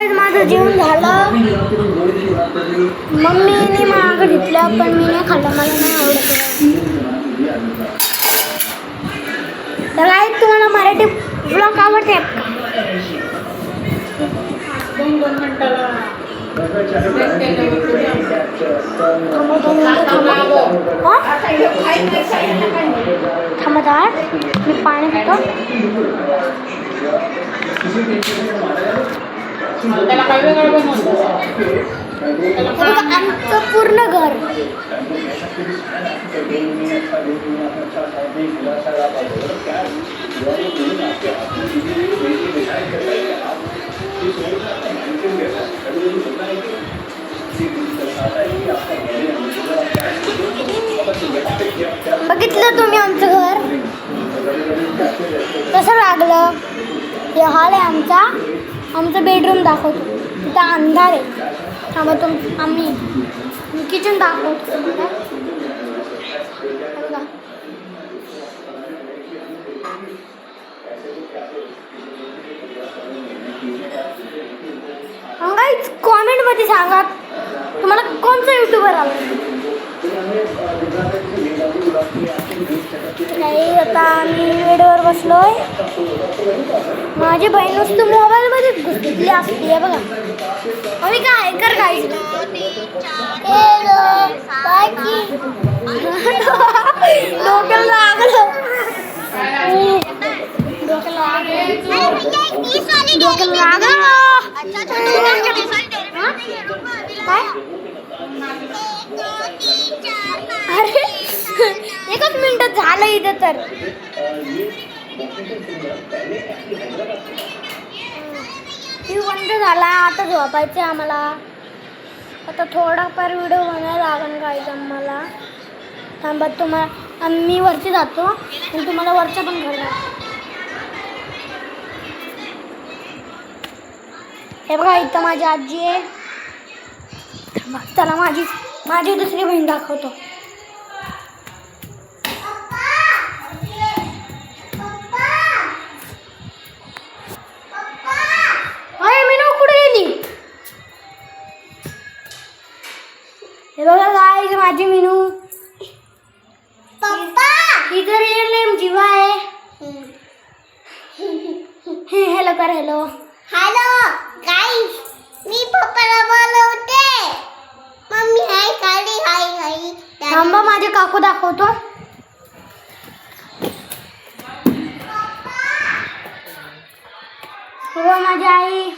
माझं जेवण झालं. मम्मीने मागं घेतलं पण मी नाही खाल्लं, मला नाही आवडत. तर काय तुम्हाला मराठी ब्लॉग आवडते? थांबा मी पाणी पितो. आमचं पूर्ण घर बघितलं तुम्ही आमचं घर कसं लागलं. हे हॉल आहे आमचा बेडरूम दाखवतो. तिथं अंधार आहे. थांबा आम्ही किचन दाखवतो तुम्हाला. कॉमेंटमध्ये सांगा तुम्हाला कोणता युट्यूबर आवडतो. नाही आता आम्ही वेळेवर बसलोय. माझी बहीण नुसतं मोबाईलमध्येच घुसली असते बघा. आम्ही काय कर काय डोक्याला लागलं. अरे एकच मिनिटात झालं इथं तर. बंद झाला. आता झोपायचं आम्हाला. आता थोडाफार व्हिडिओ बनायला लागेल काय आम्हाला. थांबा तुम्हाला मी वरती जातो आणि तुम्हाला वरचं पण घडणार. हे बघा इथं माझी आजी आहे. त्याला माझी दुसरी बहीण दाखवतो. अरे मीनू कुठे गेली? हे बघा गाईज माझी मीनू. ही तर रिअल नेम जीवा आहे. हॅलो कर. हॅलो गाईज मी पप्पाला बोलवते. मम्मी हाय काढी हाय. थांबा माझे काकू दाखवतो. माझी आई.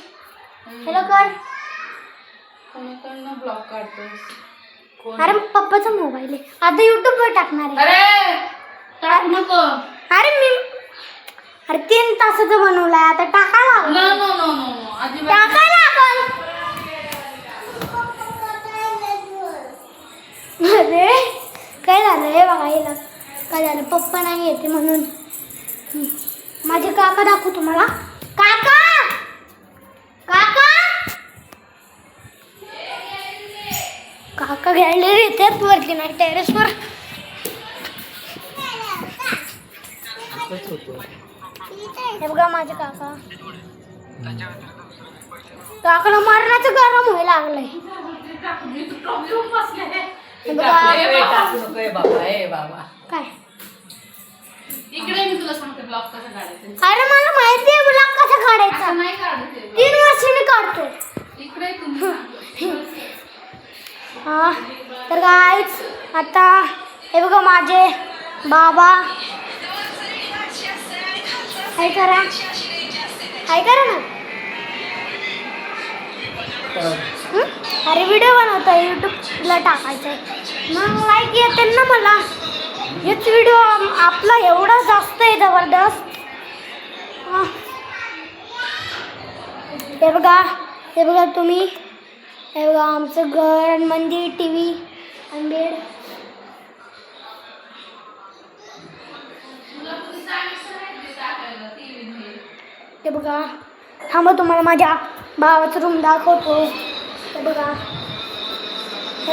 हॅलो कर. ब्लॉग काढतोस? अरे पप्पाचा मोबाईल आहे. आता युट्यूब वर टाकणार आहे. अरे टाक नको. अरे 3 तासाचं बनवलंय. आता टाकायला टाकायला अरे काय झालं हे बघा. हिला काय झालं? पप्पा नाही येते म्हणून. माझे काका दाखवू तुम्हाला. काका घ्यायला येतात वरती ना टेरेसवर. हे बघा माझे काकाला मरणाचं गरम व्हायला लागलंय. काय इकडे मी तुला सांगते ब्लॉग कसा काढायचा. अरे मला माहिती आहे ब्लॉग कसा काढायचा. नाही काढते. 3 वर्षांनी काढतो. इकडे तुम्ही हा तर गाईज आता हे बघा माझे बाबा. हाय करा ना. अरे व्हिडिओ बनवतो यूट्यूबला टाकायचं आहे. मग लाईक येते ना मला. हेच व्हिडिओ आपला एवढा जास्त आहे जबरदस्त. हे बघा तुम्ही. हे बघा आमचं घर आणि मंदिर, TV आणि बेड. हे बघा थांबा तुम्हाला माझ्या भावाचा रूम दाखवतो. हे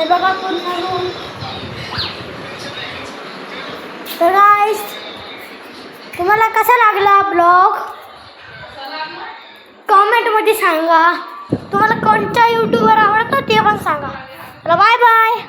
बघा पूर्ण रूम. तर गाईस तुम्हाला कसा लागला ब्लॉग कमेंटमध्ये सांगा. चला बाय बाय.